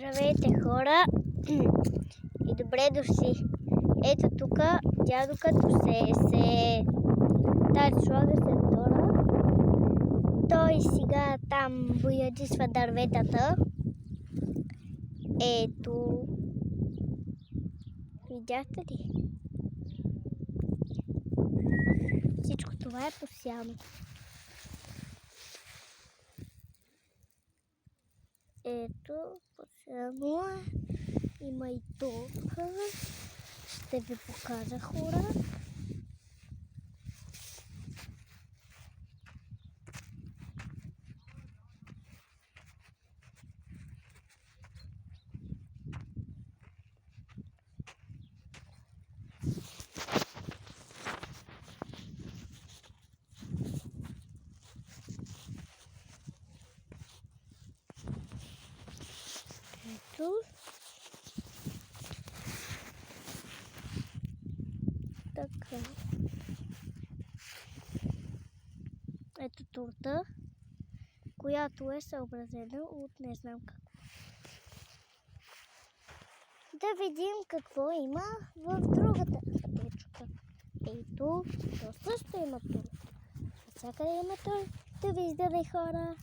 Здравейте, хора, и добре дошли. Ето тук дядо като се слага се Тора. Той сега там боядисва дърветата. Ето. Видяхте ли? Всичко това е посяно. Ето, посяно е. Има и тук. Ще ви покажа, хора. Ето. Така. Ето торта, която е съобразена от не знам какво. Да видим какво има в другата точка. Ето, то също има торта. Всякъде има торта. Довиждане, хора!